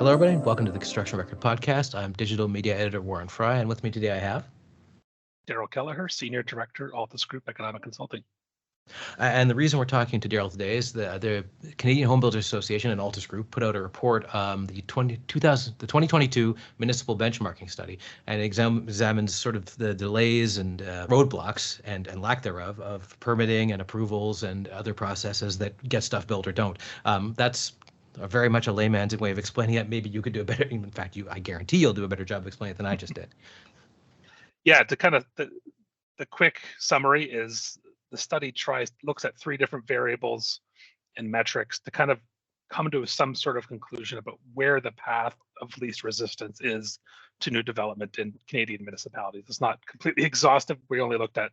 Hello, everybody. Welcome to the Construction Record Podcast. I'm digital media editor Warren Frey, and with me today I have Daryl Keleher, Senior Director, Altus Group Economic Consulting. And the reason we're talking to Daryl today is the Canadian Home Builders Association and Altus Group put out a report, the 2022 Municipal Benchmarking Study, and it examines sort of the delays and roadblocks and lack thereof of permitting and approvals and other processes that get stuff built or don't. That's very much a layman's way of explaining it. Maybe you could do a better. In fact, I guarantee you'll do a better job of explaining it than I just did. Yeah, to kind of the quick summary is the study looks at three different variables and metrics to kind of come to some sort of conclusion about where the path of least resistance is to new development in Canadian municipalities. It's not completely exhaustive. We only looked at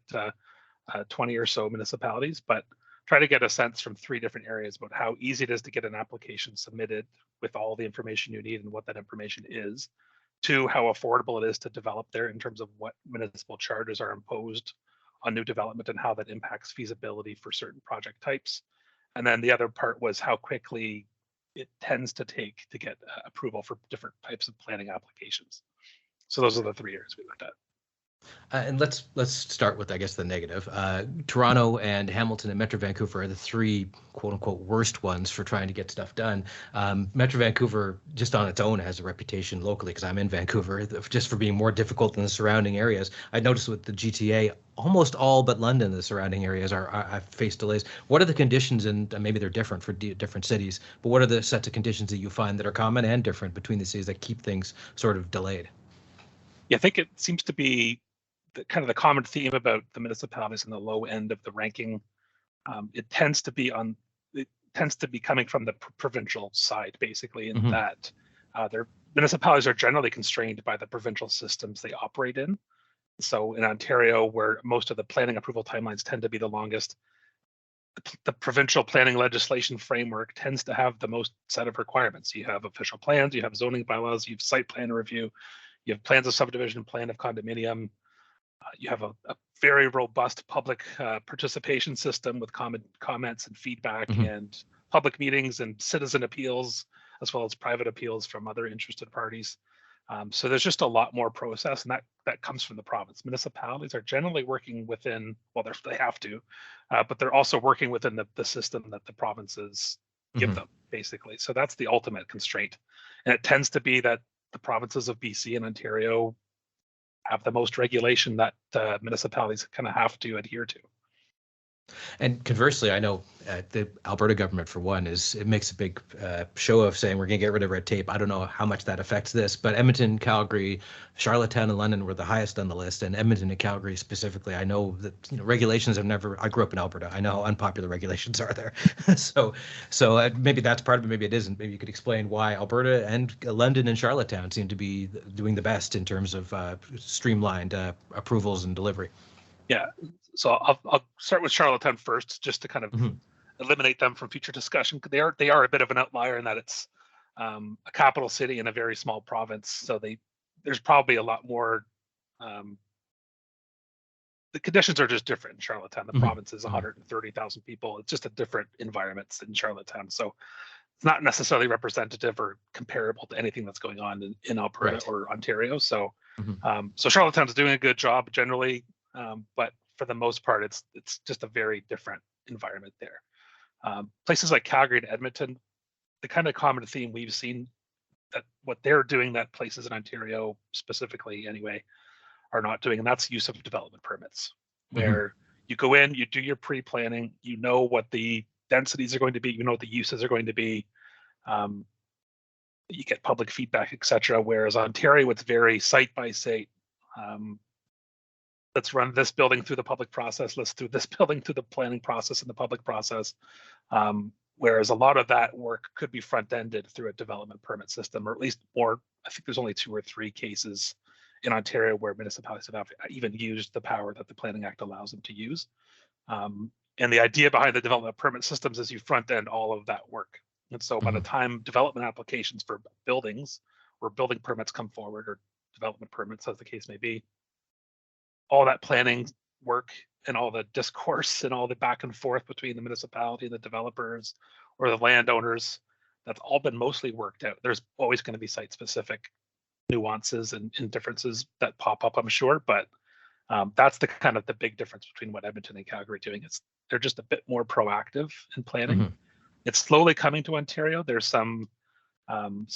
20 or so municipalities, but try to get a sense from three different areas about how easy it is to get an application submitted with all the information you need and what that information is, to how affordable it is to develop there in terms of what municipal charges are imposed on new development and how that impacts feasibility for certain project types. And then the other part was how quickly it tends to take to get approval for different types of planning applications. So those are the three areas we looked at. And let's start with, I guess, the negative. Toronto and Hamilton and Metro Vancouver are the three "quote unquote" worst ones for trying to get stuff done. Metro Vancouver, just on its own, has a reputation locally, because I'm in Vancouver, just for being more difficult than the surrounding areas. I noticed with the GTA, almost all but London, the surrounding areas I've faced delays. What are the conditions, and maybe they're different for different cities, but what are the sets of conditions that you find that are common and different between the cities that keep things sort of delayed? Yeah, I think it seems to be kind of the common theme about the municipalities in the low end of the ranking. It tends to be coming from the provincial side, basically, in that their municipalities are generally constrained by the provincial systems they operate in. So in Ontario, where most of the planning approval timelines tend to be the longest, the provincial planning legislation framework tends to have the most set of requirements. You have official plans, you have zoning bylaws, you have site plan review, you have plans of subdivision, plan of condominium. You have a very robust public participation system with comments and feedback and public meetings and citizen appeals, as well as private appeals from other interested parties. So there's just a lot more process, and that comes from the province. Municipalities are generally working within, well, they have to, but they're also working within the system that the provinces give them, basically. So that's the ultimate constraint. And it tends to be that the provinces of BC and Ontario have the most regulation that municipalities kind of have to adhere to. And conversely, I know the Alberta government, for one, it makes a big show of saying we're going to get rid of red tape. I don't know how much that affects this, but Edmonton, Calgary, Charlottetown, and London were the highest on the list. And Edmonton and Calgary specifically, I know that regulations have never. I grew up in Alberta. I know how unpopular regulations are there. so maybe that's part of it. Maybe it isn't. Maybe you could explain why Alberta and London and Charlottetown seem to be doing the best in terms of streamlined approvals and delivery. Yeah, so I'll start with Charlottetown first, just to kind of eliminate them from future discussion. They are a bit of an outlier in that it's a capital city in a very small province, so there's probably a lot more. The conditions are just different in Charlottetown. The province is 130,000 people. It's just a different environment in Charlottetown, so it's not necessarily representative or comparable to anything that's going on in Alberta or Ontario. So, so Charlottetown's doing a good job generally. But for the most part, it's just a very different environment there. Places like Calgary and Edmonton, the kind of common theme we've seen that what they're doing that places in Ontario specifically anyway are not doing, and that's use of development permits, where you go in, you do your pre-planning, you know what the densities are going to be, you know what the uses are going to be, you get public feedback, etc. Whereas Ontario, it's very site by site. Let's run this building through the public process. Let's do this building through the planning process and the public process. Whereas a lot of that work could be front-ended through a development permit system, or at least more. I think there's only 2 or 3 cases in Ontario where municipalities have even used the power that the Planning Act allows them to use. And the idea behind the development permit systems is you front-end all of that work. And so by the time development applications for buildings or building permits come forward, or development permits, as the case may be, all that planning work and all the discourse and all the back and forth between the municipality and the developers or the landowners That's all been mostly worked out. There's always going to be site-specific nuances and differences that pop up, I'm sure, but that's the kind of the big difference between what Edmonton and Calgary are doing. They're just a bit more proactive in planning. It's slowly coming to Ontario. There's some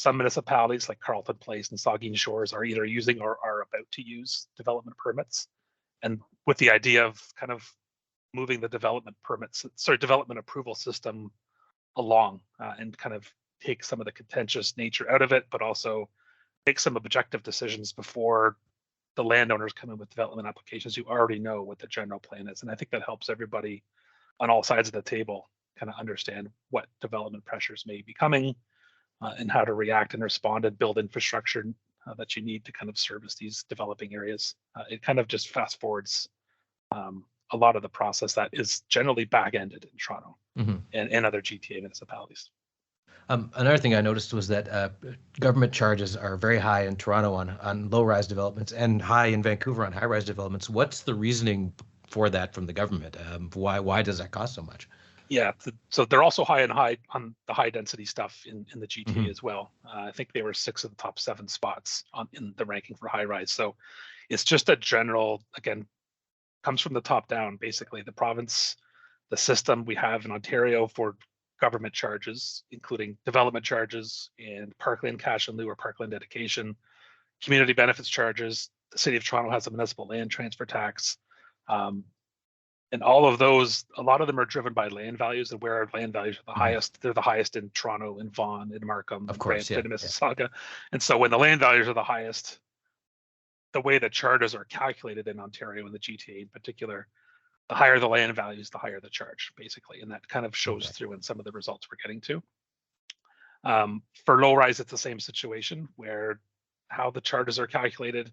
municipalities like Carleton Place and Saugeen Shores are either using or are about to use development permits, and with the idea of kind of moving the development approval system along and kind of take some of the contentious nature out of it, but also make some objective decisions before the landowners come in with development applications who already know what the general plan is. And I think that helps everybody on all sides of the table kind of understand what development pressures may be coming and how to react and respond and build infrastructure that you need to kind of service these developing areas. It kind of just fast forwards a lot of the process that is generally back-ended in Toronto and other GTA municipalities. Another thing I noticed was that government charges are very high in Toronto on low-rise developments and high in Vancouver on high-rise developments. What's the reasoning for that from the government? Why does that cost so much? Yeah, so they're also high on the high-density stuff in the GTA as well. I think they were 6 of the top 7 spots in the ranking for high-rise. So it's just a general, again, comes from the top down. Basically, the province, the system we have in Ontario for government charges, including development charges and parkland cash in lieu or parkland dedication, community benefits charges. The City of Toronto has a municipal land transfer tax. And all of those, a lot of them are driven by land values, and where our land values are the highest. They're the highest in Toronto, in Vaughan, in Markham, of course, Brampton, Mississauga. And so when the land values are the highest, the way the charges are calculated in Ontario and the GTA in particular, the higher the land values, the higher the charge, basically. And that kind of shows through in some of the results we're getting to. For low rise, it's the same situation where how the charges are calculated.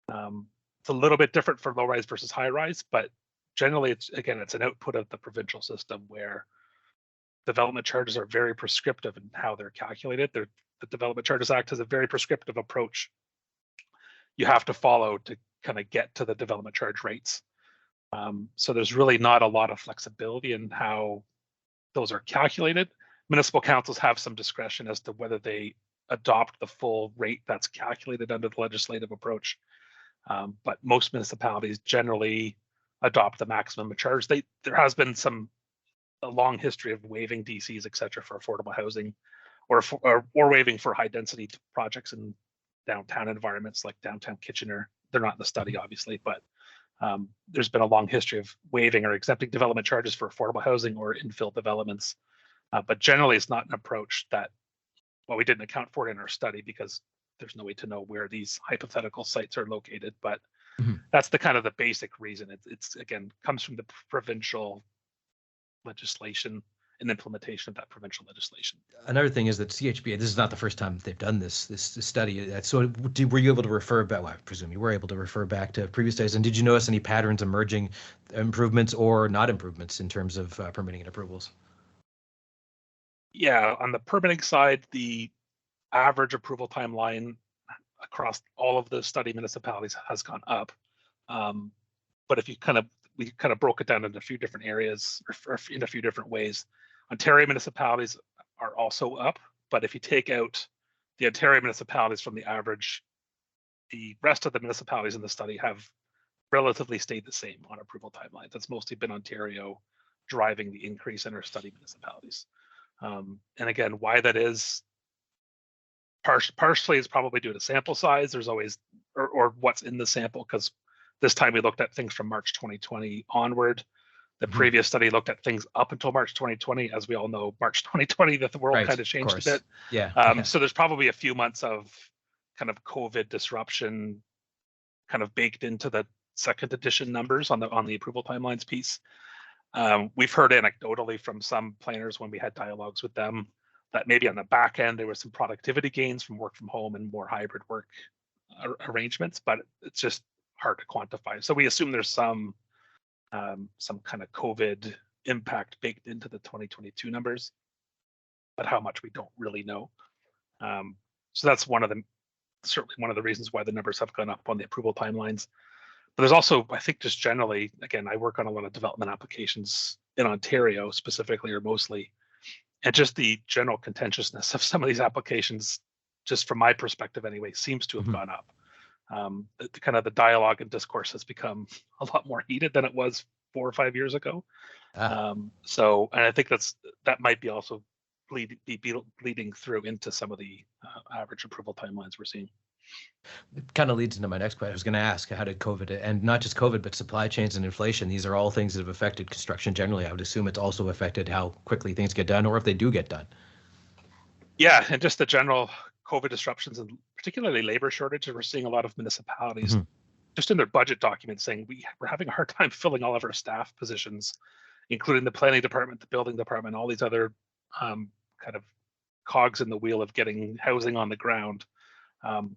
It's a little bit different for low rise versus high rise, but generally it's an output of the provincial system where development charges are very prescriptive in how they're calculated. The Development Charges Act has a very prescriptive approach you have to follow to kind of get to the development charge rates. So there's really not a lot of flexibility in how those are calculated. Municipal councils have some discretion as to whether they adopt the full rate that's calculated under the legislative approach. But most municipalities generally adopt the maximum charge. There has been a long history of waiving DCs, et cetera, for affordable housing, or waiving for high density projects in downtown environments like downtown Kitchener. They're not in the study, obviously, but there's been a long history of waiving or exempting development charges for affordable housing or infill developments. But generally, it's not an approach that, well, we didn't account for it in our study because there's no way to know where these hypothetical sites are located. But that's the kind of the basic reason. It's again, comes from the provincial legislation and implementation of that provincial legislation. Another thing is that CHBA, this is not the first time they've done this study. So were you able to refer back, well, I presume you were able to refer back to previous studies, and did you notice any patterns emerging, improvements or not improvements in terms of permitting and approvals? Yeah, on the permitting side, the average approval timeline across all of the study municipalities has gone up. But if you we kind of broke it down into a few different areas or in a few different ways. Ontario municipalities are also up, but if you take out the Ontario municipalities from the average, the rest of the municipalities in the study have relatively stayed the same on approval timelines. That's mostly been Ontario driving the increase in our study municipalities. And again, why that is, partially is probably due to sample size. There's always, or what's in the sample, because this time we looked at things from March 2020 onward. The previous study looked at things up until March 2020. As we all know, March 2020, the world kind of changed a bit. Yeah. So there's probably a few months of kind of COVID disruption kind of baked into the second edition numbers on the approval timelines piece. We've heard anecdotally from some planners when we had dialogues with them that maybe on the back end there was some productivity gains from work from home and more hybrid work arrangements, but it's just hard to quantify. So we assume there's some kind of COVID impact baked into the 2022 numbers, but how much we don't really know. So that's certainly one of the reasons why the numbers have gone up on the approval timelines. But there's also, I think, just generally, again, I work on a lot of development applications in Ontario specifically or mostly, And just the general contentiousness of some of these applications, just from my perspective anyway, seems to have gone up. The kind of the dialogue and discourse has become a lot more heated than it was 4 or 5 years ago. So, and I think that might be also bleeding through into some of the average approval timelines we're seeing. It kind of leads into my next question. I was going to ask, how did COVID, and not just COVID, but supply chains and inflation, these are all things that have affected construction generally. I would assume it's also affected how quickly things get done, or if they do get done. Yeah, and just the general COVID disruptions and particularly labor shortages. We're seeing a lot of municipalities just in their budget documents saying we're having a hard time filling all of our staff positions, including the planning department, the building department, all these other kind of cogs in the wheel of getting housing on the ground.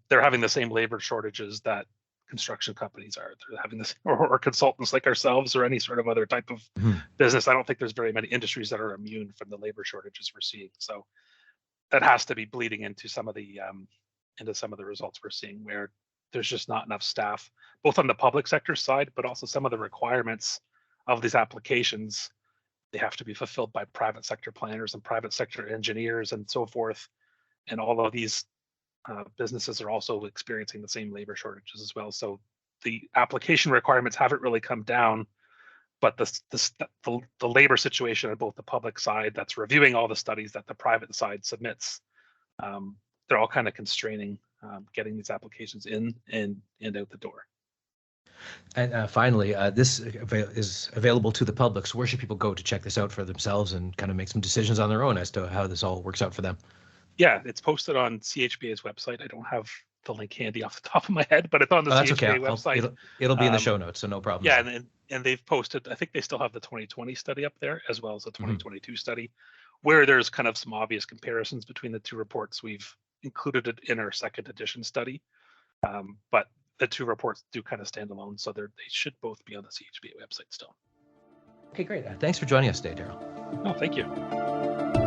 They're having the same labor shortages that construction companies are. They're having this, or consultants like ourselves, or any sort of other type of business. I don't think there's very many industries that are immune from the labor shortages we're seeing. So that has to be bleeding into some of the results we're seeing, where there's just not enough staff, both on the public sector side, but also some of the requirements of these applications. They have to be fulfilled by private sector planners and private sector engineers and so forth. And all of these businesses are also experiencing the same labor shortages as well. So the application requirements haven't really come down, but the labor situation on both the public side that's reviewing all the studies that the private side submits, they're all kind of constraining getting these applications in and out the door. And finally, this is available to the public. So where should people go to check this out for themselves and kind of make some decisions on their own as to how this all works out for them? Yeah, it's posted on CHBA's website. I don't have the link handy off the top of my head, but it's on the CHBA website. It'll be in the show notes, so no problem. Yeah, and they've posted, I think they still have the 2020 study up there, as well as the 2022 study, where there's kind of some obvious comparisons between the two reports. We've included it in our second edition study, but the two reports do kind of stand alone, so they should both be on the CHBA website still. Okay, great. Thanks for joining us today, Daryl. Oh, thank you.